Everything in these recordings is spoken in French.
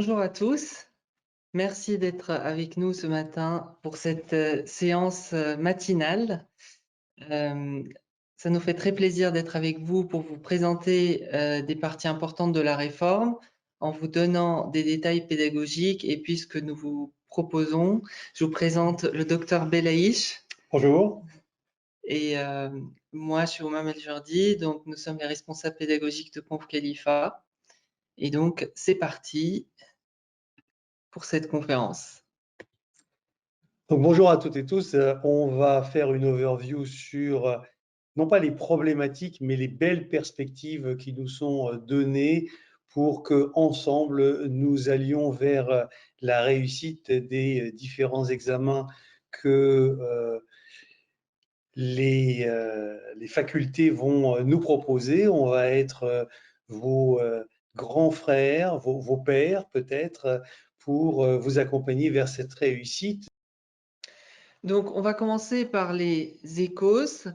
Bonjour à tous. Merci d'être avec nous ce matin pour cette séance matinale. Euh, Ça nous fait très plaisir d'être avec vous pour vous présenter des parties importantes de la réforme en vous donnant des détails pédagogiques et puis ce que nous vous proposons. Je vous présente le docteur Belaïch Bonjour. et moi je suis Oumam El Jordi, donc nous sommes les responsables pédagogiques de Conf Khalifa. Et donc c'est parti pour cette conférence. Donc, bonjour à toutes et tous. On va faire une overview sur non pas les problématiques, mais les belles perspectives qui nous sont données pour que ensemble nous allions vers la réussite des différents examens que les facultés vont nous proposer. On va être vos grands frères, vos pères peut-être, pour vous accompagner vers cette réussite. Donc, on va commencer par les écos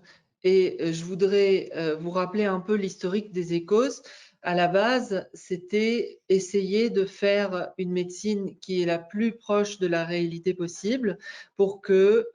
et je voudrais vous rappeler un peu l'historique des écos. À la base, c'était essayer de faire une médecine qui est la plus proche de la réalité possible pour que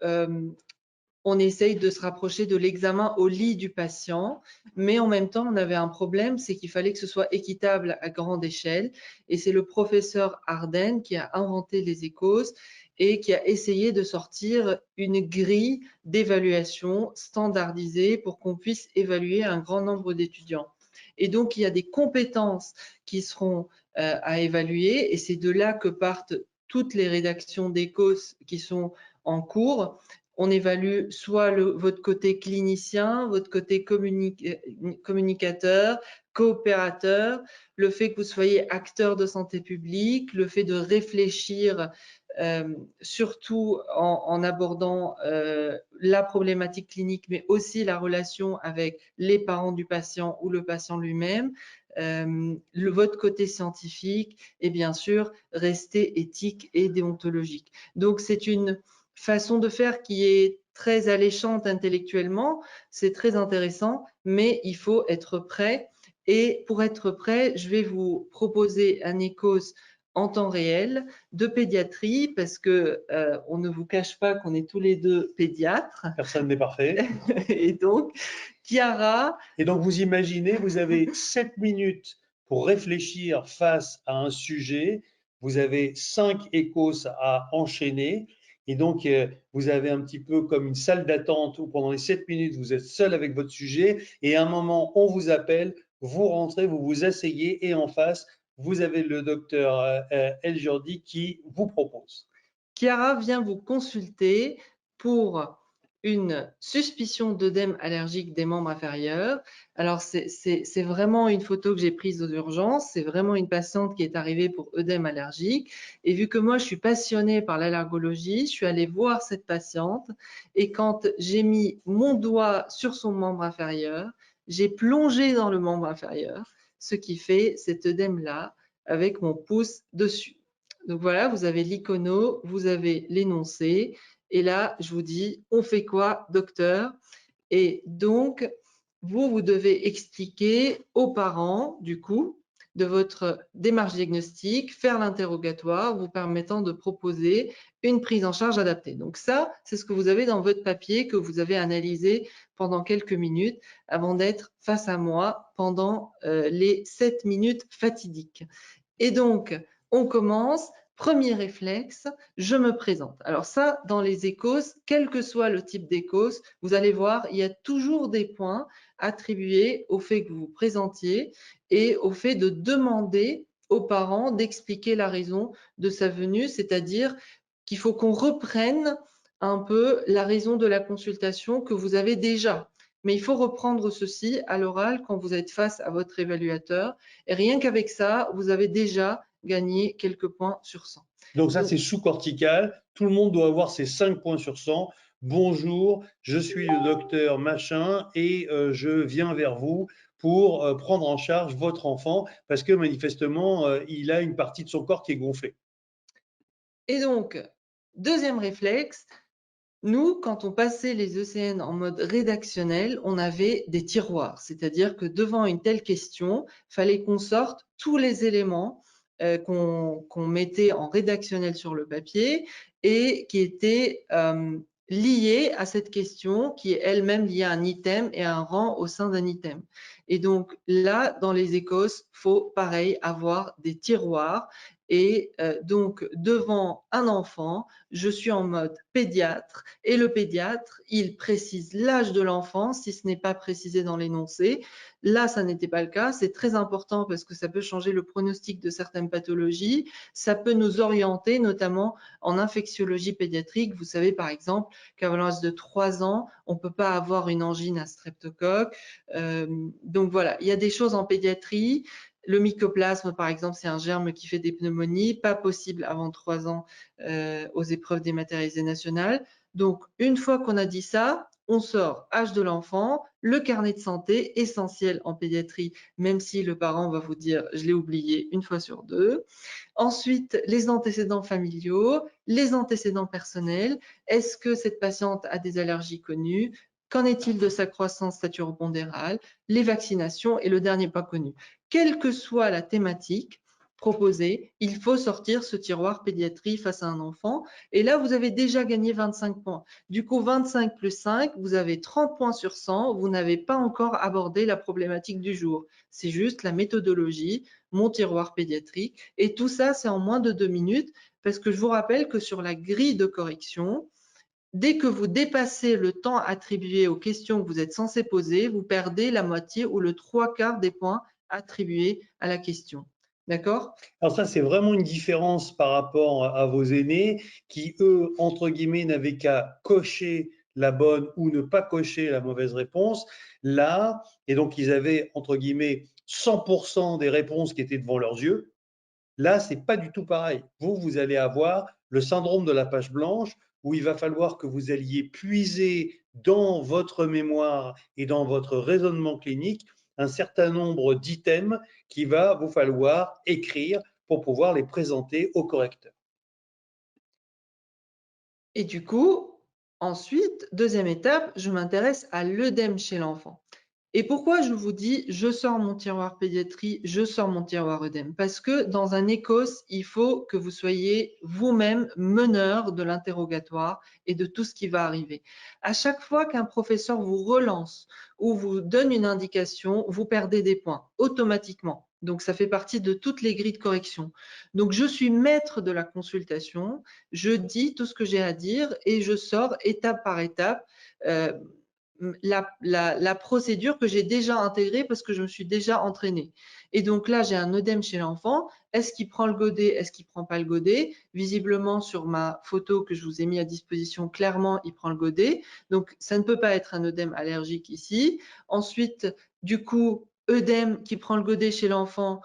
on essaye de se rapprocher de l'examen au lit du patient, mais en même temps, on avait un problème, c'est qu'il fallait que ce soit équitable à grande échelle. Et c'est le professeur Arden qui a inventé les écos et qui a essayé de sortir une grille d'évaluation standardisée pour qu'on puisse évaluer un grand nombre d'étudiants. Et donc, il y a des compétences qui seront à évaluer, et c'est de là que partent toutes les rédactions d'écos qui sont en cours. On évalue soit votre côté clinicien, votre côté communicateur, coopérateur, le fait que vous soyez acteur de santé publique, le fait de réfléchir surtout en abordant la problématique clinique, mais aussi la relation avec les parents du patient ou le patient lui-même, votre côté scientifique et bien sûr rester éthique et déontologique. Donc c'est une façon de faire qui est très alléchante intellectuellement, c'est très intéressant, mais il faut être prêt. Et pour être prêt, je vais vous proposer un écos en temps réel de pédiatrie parce que on ne vous cache pas qu'on est tous les deux pédiatres. Personne n'est parfait. Et donc, Chiara. Et donc, vous imaginez, vous avez 7 minutes pour réfléchir face à un sujet. Vous avez 5 échos à enchaîner. Et donc, vous avez un petit peu comme une salle d'attente où pendant les 7 minutes, vous êtes seul avec votre sujet. Et à un moment, on vous appelle, vous rentrez, vous vous asseyez et en face, vous avez le docteur El Jordi qui vous propose. Chiara vient vous consulter pour une suspicion d'œdème allergique des membres inférieurs. Alors, c'est vraiment une photo que j'ai prise aux urgences. C'est vraiment une patiente qui est arrivée pour œdème allergique. Et vu que moi, je suis passionnée par l'allergologie, je suis allée voir cette patiente. Et quand j'ai mis mon doigt sur son membre inférieur, j'ai plongé dans le membre inférieur, ce qui fait cet œdème-là avec mon pouce dessus. Donc voilà, vous avez l'icono, vous avez l'énoncé. Et là, je vous dis, on fait quoi, docteur? Et donc, vous devez expliquer aux parents, du coup, de votre démarche diagnostique, faire l'interrogatoire, vous permettant de proposer une prise en charge adaptée. Donc ça, c'est ce que vous avez dans votre papier que vous avez analysé pendant quelques minutes avant d'être face à moi pendant les 7 minutes fatidiques. Et donc, on commence. Premier réflexe, je me présente. Alors ça, dans les échos, quel que soit le type d'échos, vous allez voir, il y a toujours des points attribués au fait que vous vous présentiez et au fait de demander aux parents d'expliquer la raison de sa venue, c'est-à-dire qu'il faut qu'on reprenne un peu la raison de la consultation que vous avez déjà. Mais il faut reprendre ceci à l'oral quand vous êtes face à votre évaluateur. Et rien qu'avec ça, vous avez déjà gagné quelques points sur 100. Donc ça, c'est sous-cortical. Tout le monde doit avoir ses 5 points sur 100. Bonjour, je suis le docteur machin et je viens vers vous pour prendre en charge votre enfant parce que manifestement, il a une partie de son corps qui est gonflée. Et donc, deuxième réflexe, nous, quand on passait les ECN en mode rédactionnel, on avait des tiroirs, c'est-à-dire que devant une telle question, il fallait qu'on sorte tous les éléments qu'on mettait en rédactionnel sur le papier et qui était liée à cette question qui est elle-même liée à un item et à un rang au sein d'un item. Et donc là, dans les écosses, faut pareil avoir des tiroirs. Et donc devant un enfant, je suis en mode pédiatre et le pédiatre, il précise l'âge de l'enfant si ce n'est pas précisé dans l'énoncé. Là, ça n'était pas le cas. C'est très important parce que ça peut changer le pronostic de certaines pathologies. Ça peut nous orienter, notamment en infectiologie pédiatrique. Vous savez, par exemple, qu'à l'âge de 3 ans, on ne peut pas avoir une angine à streptocoque. Donc voilà, il y a des choses en pédiatrie. Le mycoplasme, par exemple, c'est un germe qui fait des pneumonies, pas possible avant 3 ans aux épreuves dématérialisées nationales. Donc, une fois qu'on a dit ça, on sort âge de l'enfant, le carnet de santé, essentiel en pédiatrie, même si le parent va vous dire « je l'ai oublié une fois sur deux ». Ensuite, les antécédents familiaux, les antécédents personnels. Est-ce que cette patiente a des allergies connues? Qu'en est-il de sa croissance staturo-pondérale? Les vaccinations et le dernier pas connu. Quelle que soit la thématique proposée, il faut sortir ce tiroir pédiatrie face à un enfant. Et là, vous avez déjà gagné 25 points. Du coup, 25 plus 5, vous avez 30 points sur 100. Vous n'avez pas encore abordé la problématique du jour. C'est juste la méthodologie, mon tiroir pédiatrique. Et tout ça, c'est en moins de 2 minutes parce que je vous rappelle que sur la grille de correction, dès que vous dépassez le temps attribué aux questions que vous êtes censé poser, vous perdez la moitié ou le 3/4 des points attribués à la question. D'accord? Alors ça, c'est vraiment une différence par rapport à vos aînés qui, eux, entre guillemets, n'avaient qu'à cocher la bonne ou ne pas cocher la mauvaise réponse. Là, et donc ils avaient, entre guillemets, 100% des réponses qui étaient devant leurs yeux. Là, c'est pas du tout pareil. Vous allez avoir le syndrome de la page blanche où il va falloir que vous alliez puiser dans votre mémoire et dans votre raisonnement clinique un certain nombre d'items qu'il va vous falloir écrire pour pouvoir les présenter au correcteur. Et du coup, ensuite, deuxième étape, je m'intéresse à l'œdème chez l'enfant. Et pourquoi je vous dis je sors mon tiroir pédiatrie, je sors mon tiroir œdème? Parce que dans un écos, il faut que vous soyez vous-même meneur de l'interrogatoire et de tout ce qui va arriver. À chaque fois qu'un professeur vous relance ou vous donne une indication, vous perdez des points automatiquement. Donc ça fait partie de toutes les grilles de correction. Donc je suis maître de la consultation, je dis tout ce que j'ai à dire et je sors étape par étape. La procédure que j'ai déjà intégrée parce que je me suis déjà entraînée. Et donc là, j'ai un œdème chez l'enfant. Est-ce qu'il prend le godet? Est-ce qu'il prend pas le godet? Visiblement, sur ma photo que je vous ai mis à disposition, clairement, il prend le godet. Donc, ça ne peut pas être un œdème allergique ici. Ensuite, du coup, œdème qui prend le godet chez l'enfant.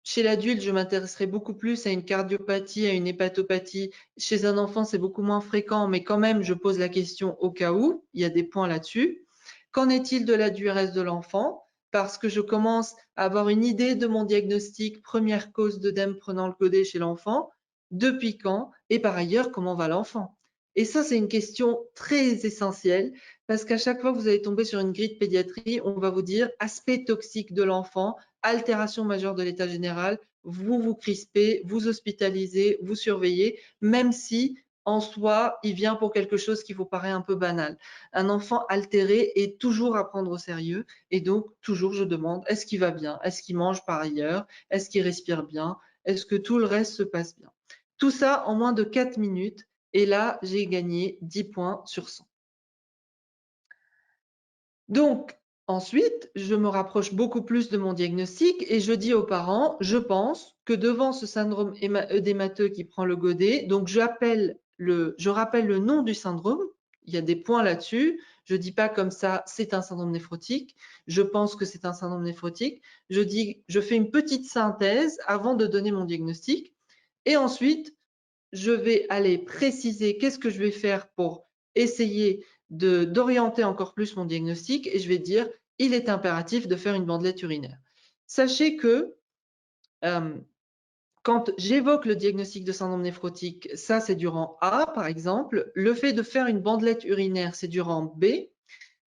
Chez l'adulte, je m'intéresserai beaucoup plus à une cardiopathie, à une hépatopathie. Chez un enfant, c'est beaucoup moins fréquent, mais quand même, je pose la question au cas où. Il y a des points là-dessus. Qu'en est-il de la DURS de l'enfant? Parce que je commence à avoir une idée de mon diagnostic, première cause d'œdème prenant le godet chez l'enfant, depuis quand et par ailleurs, comment va l'enfant? Et ça, c'est une question très essentielle parce qu'à chaque fois que vous allez tomber sur une grille de pédiatrie, on va vous dire aspect toxique de l'enfant, altération majeure de l'état général, vous vous crispez, vous hospitalisez, vous surveillez, même si en soi, il vient pour quelque chose qui vous paraît un peu banal. Un enfant altéré est toujours à prendre au sérieux et donc toujours je demande est-ce qu'il va bien? Est-ce qu'il mange par ailleurs? Est-ce qu'il respire bien? Est-ce que tout le reste se passe bien? Tout ça en moins de 4 minutes et là, j'ai gagné 10 points sur 100. Donc, ensuite, je me rapproche beaucoup plus de mon diagnostic et je dis aux parents, je pense que devant ce syndrome œdémateux qui prend le godet, donc je rappelle le nom du syndrome, il y a des points là-dessus, je dis pas comme ça, c'est un syndrome néphrotique, je pense que c'est un syndrome néphrotique, je fais une petite synthèse avant de donner mon diagnostic et ensuite, je vais aller préciser qu'est-ce que je vais faire pour essayer d'orienter encore plus mon diagnostic et je vais dire il est impératif de faire une bandelette urinaire. Sachez que quand j'évoque le diagnostic de syndrome néphrotique, ça c'est du rang A par exemple. Le fait de faire une bandelette urinaire, c'est du rang B.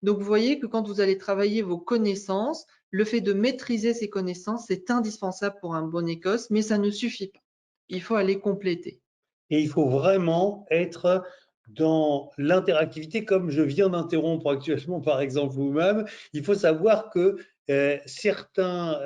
Donc, vous voyez que quand vous allez travailler vos connaissances, le fait de maîtriser ces connaissances, c'est indispensable pour un bon Écosse, mais ça ne suffit pas. Il faut aller compléter. Et il faut vraiment être dans l'interactivité, comme je viens d'interrompre actuellement, par exemple, vous-même. Il faut savoir que certains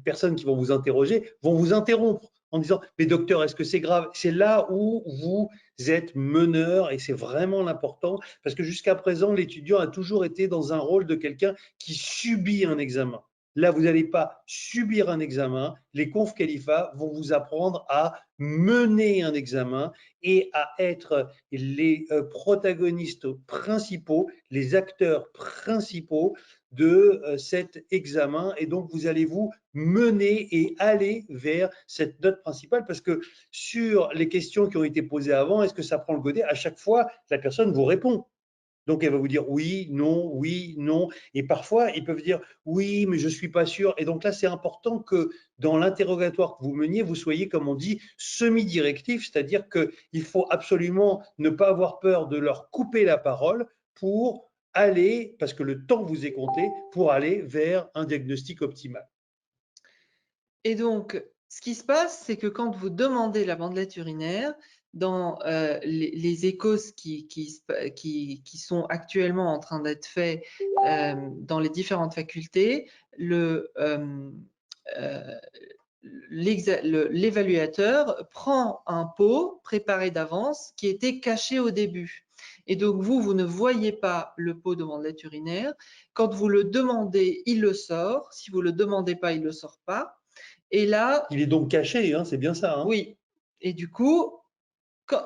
personnes qui vont vous interroger vont vous interrompre en disant, mais docteur, est-ce que c'est grave? C'est là où vous êtes meneur et c'est vraiment l'important parce que jusqu'à présent, l'étudiant a toujours été dans un rôle de quelqu'un qui subit un examen. Là, vous n'allez pas subir un examen. Les confs Khalifa vont vous apprendre à mener un examen et à être les protagonistes principaux, les acteurs principaux de cet examen. Et donc, vous allez vous mener et aller vers cette note principale parce que sur les questions qui ont été posées avant, est-ce que ça prend le godet? À chaque fois, la personne vous répond. Donc, elle va vous dire oui, non, oui, non. Et parfois, ils peuvent dire oui, mais je ne suis pas sûr. Et donc là, c'est important que dans l'interrogatoire que vous meniez, vous soyez, comme on dit, semi-directif, c'est-à-dire qu'il faut absolument ne pas avoir peur de leur couper la parole pour aller, parce que le temps vous est compté, pour aller vers un diagnostic optimal. Et donc, ce qui se passe, c'est que quand vous demandez la bandelette urinaire, dans les échos qui sont actuellement en train d'être faits dans les différentes facultés, l'évaluateur prend un pot préparé d'avance qui était caché au début. Et donc, vous ne voyez pas le pot de bandelette urinaire. Quand vous le demandez, il le sort. Si vous ne le demandez pas, il ne le sort pas. Et là, Il est donc caché, hein, c'est bien ça. Hein. oui. Et du coup,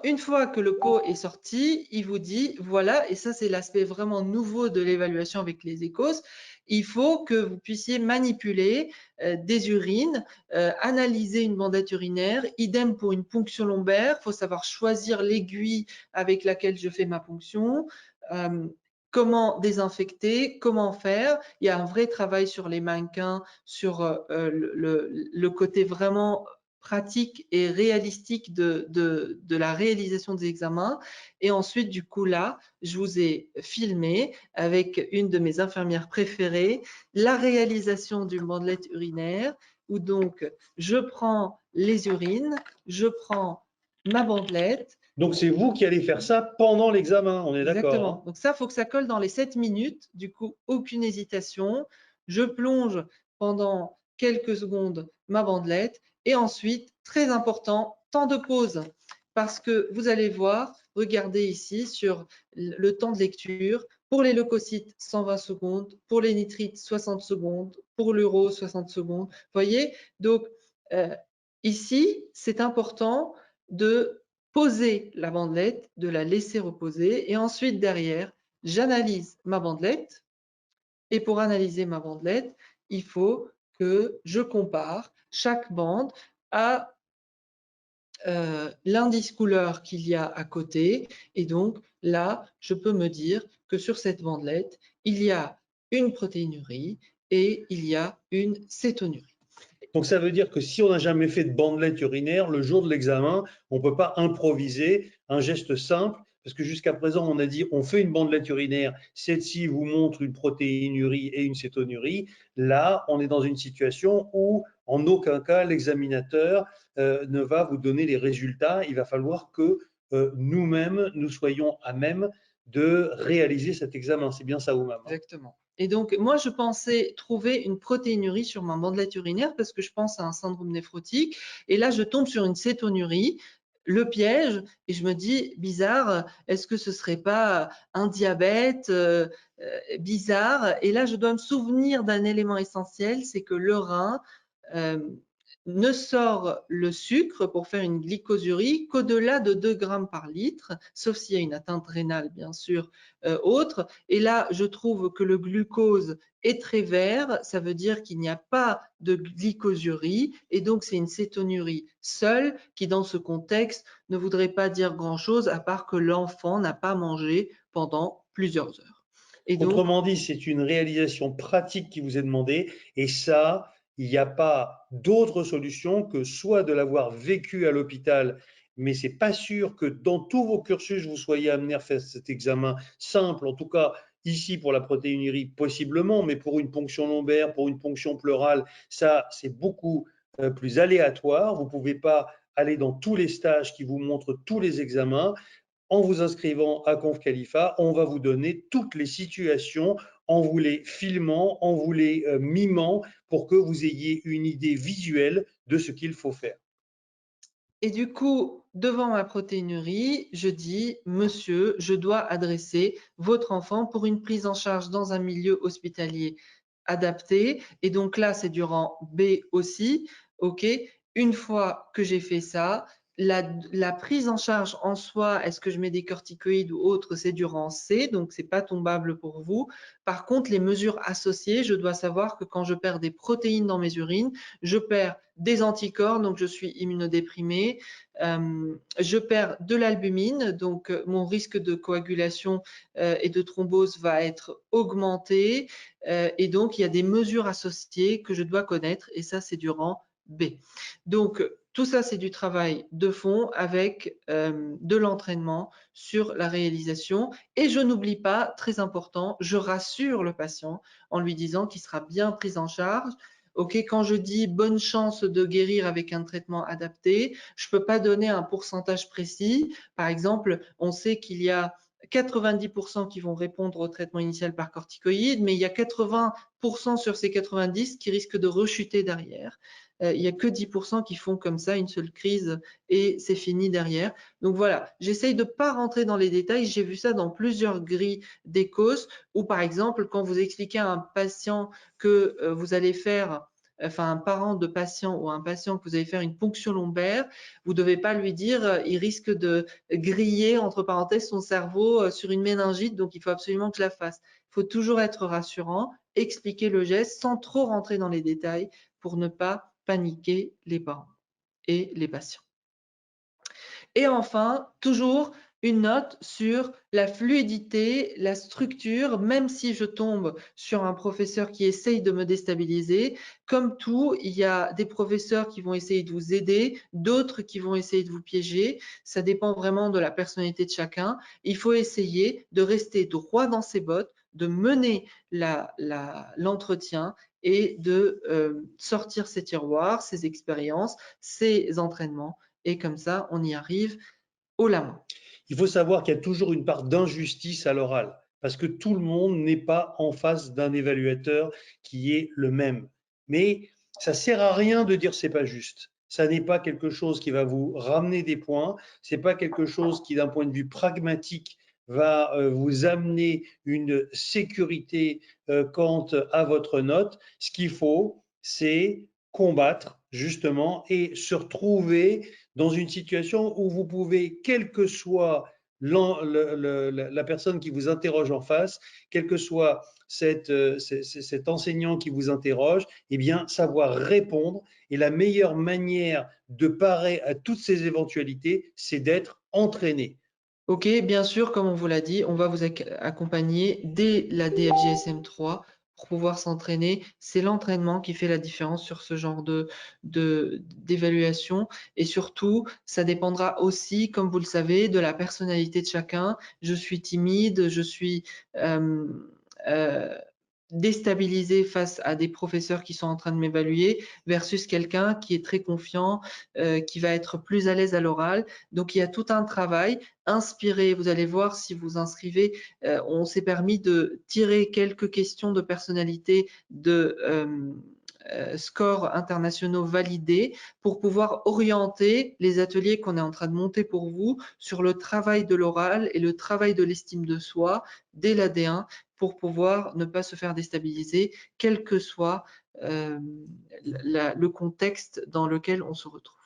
une fois que le pot est sorti, il vous dit, voilà, et ça c'est l'aspect vraiment nouveau de l'évaluation avec les échos, il faut que vous puissiez manipuler des urines, analyser une bandette urinaire, idem pour une ponction lombaire, il faut savoir choisir l'aiguille avec laquelle je fais ma ponction, comment désinfecter, comment faire. Il y a un vrai travail sur les mannequins, sur le côté vraiment pratique et réalistique de la réalisation des examens. Et ensuite, du coup, là, je vous ai filmé avec une de mes infirmières préférées la réalisation d'une bandelette urinaire où donc je prends les urines, je prends ma bandelette. Donc, c'est vous qui allez faire ça pendant l'examen, on est d'accord. Exactement. Hein. Donc ça, il faut que ça colle dans les 7 minutes. Du coup, aucune hésitation. Je plonge pendant quelques secondes ma bandelette. Et ensuite, très important, temps de pause. Parce que vous allez voir, regardez ici sur le temps de lecture. Pour les leucocytes, 120 secondes. Pour les nitrites, 60 secondes. Pour l'uro, 60 secondes. Vous voyez? Donc, ici, c'est important de poser la bandelette, de la laisser reposer et ensuite derrière, j'analyse ma bandelette et pour analyser ma bandelette, il faut que je compare chaque bande à l'indice couleur qu'il y a à côté et donc là, je peux me dire que sur cette bandelette, il y a une protéinurie et il y a une cétonurie. Donc ça veut dire que si on n'a jamais fait de bandelette urinaire, le jour de l'examen, on ne peut pas improviser un geste simple, parce que jusqu'à présent, on a dit on fait une bandelette urinaire, celle-ci vous montre une protéinurie et une cétonurie. Là, on est dans une situation où en aucun cas l'examinateur ne va vous donner les résultats. Il va falloir que nous-mêmes, nous soyons à même de réaliser cet examen. C'est bien ça vous-même. Hein. Exactement. Et donc, moi, je pensais trouver une protéinurie sur ma bandelette urinaire parce que je pense à un syndrome néphrotique. Et là, je tombe sur une cétonurie, le piège, et je me dis, bizarre, est-ce que ce serait pas un diabète bizarre? Et là, je dois me souvenir d'un élément essentiel, c'est que le rein euh, ne sort le sucre pour faire une glycosurie qu'au-delà de 2 grammes par litre, sauf s'il y a une atteinte rénale, bien sûr, autre. Et là, je trouve que le glucose est très vert, ça veut dire qu'il n'y a pas de glycosurie, et donc c'est une cétonurie seule qui, dans ce contexte, ne voudrait pas dire grand-chose à part que l'enfant n'a pas mangé pendant plusieurs heures. Et donc, Autrement dit, c'est une réalisation pratique qui vous est demandée et ça, il n'y a pas d'autre solution que soit de l'avoir vécu à l'hôpital mais c'est pas sûr que dans tous vos cursus, vous soyez amené à faire cet examen simple. En tout cas, ici, pour la protéinurie, possiblement, mais pour une ponction lombaire, pour une ponction pleurale, ça, c'est beaucoup plus aléatoire. Vous ne pouvez pas aller dans tous les stages qui vous montrent tous les examens. En vous inscrivant à Conf Khalifa, on va vous donner toutes les situations en vous les filmant, en vous les mimant pour que vous ayez une idée visuelle de ce qu'il faut faire. Et du coup, devant ma protéinurie, je dis, monsieur, je dois adresser votre enfant pour une prise en charge dans un milieu hospitalier adapté. Et donc là, c'est du rang B aussi. OK. Une fois que j'ai fait ça, la prise en charge en soi, est-ce que je mets des corticoïdes ou autre, c'est du rang C, donc c'est pas tombable pour vous. Par contre, les mesures associées, je dois savoir que quand je perds des protéines dans mes urines, je perds des anticorps, donc je suis immunodéprimée. Je perds de l'albumine, donc mon risque de coagulation et de thrombose va être augmenté. Et donc, il y a des mesures associées que je dois connaître, et ça, c'est du rang B. Donc, tout ça, c'est du travail de fond avec de l'entraînement sur la réalisation. Et je n'oublie pas, très important, je rassure le patient en lui disant qu'il sera bien pris en charge. OK, quand je dis bonne chance de guérir avec un traitement adapté, je ne peux pas donner un pourcentage précis. Par exemple, on sait qu'il y a 90% qui vont répondre au traitement initial par corticoïdes, mais il y a 80% sur ces 90 qui risquent de rechuter derrière. Il n'y a que 10% qui font comme ça une seule crise et c'est fini derrière. Donc voilà, j'essaye de ne pas rentrer dans les détails. J'ai vu ça dans plusieurs grilles des causes où, par exemple, quand vous expliquez à un patient que vous allez faire, enfin un parent de patient ou un patient que vous allez faire une ponction lombaire, vous ne devez pas lui dire il risque de griller, entre parenthèses, son cerveau sur une méningite, donc il faut absolument que je la fasse. Il faut toujours être rassurant, expliquer le geste sans trop rentrer dans les détails pour ne pas paniquer les parents et les patients. Et enfin, toujours une note sur la fluidité, la structure, même si je tombe sur un professeur qui essaye de me déstabiliser. Comme tout, il y a des professeurs qui vont essayer de vous aider, d'autres qui vont essayer de vous piéger. Ça dépend vraiment de la personnalité de chacun. Il faut essayer de rester droit dans ses bottes, de mener l'entretien et de sortir ses tiroirs, ses expériences, ses entraînements. Et comme ça, on y arrive haut la main. Il faut savoir qu'il y a toujours une part d'injustice à l'oral, parce que tout le monde n'est pas en face d'un évaluateur qui est le même. Mais ça sert à rien de dire c'est pas juste. Ça n'est pas quelque chose qui va vous ramener des points. C'est pas quelque chose qui, d'un point de vue pragmatique, va vous amener une sécurité quant à votre note. Ce qu'il faut, c'est combattre justement et se retrouver dans une situation où vous pouvez, quelle que soit la personne qui vous interroge en face, quel que soit cet enseignant qui vous interroge, eh bien, savoir répondre. Et la meilleure manière de parer à toutes ces éventualités, c'est d'être entraîné. OK, bien sûr, comme on vous l'a dit, on va vous accompagner dès la DFGSM 3 pour pouvoir s'entraîner. C'est l'entraînement qui fait la différence sur ce genre d'évaluation. Et surtout, ça dépendra aussi, comme vous le savez, de la personnalité de chacun. Je suis timide, je suis euh, euh, déstabilisé face à des professeurs qui sont en train de m'évaluer versus quelqu'un qui est très confiant, qui va être plus à l'aise à l'oral. Donc, il y a tout un travail. Inspirez, vous allez voir si vous inscrivez, on s'est permis de tirer quelques questions de personnalité de scores internationaux validés pour pouvoir orienter les ateliers qu'on est en train de monter pour vous sur le travail de l'oral et le travail de l'estime de soi dès l'AD1 pour pouvoir ne pas se faire déstabiliser, quel que soit le contexte dans lequel on se retrouve.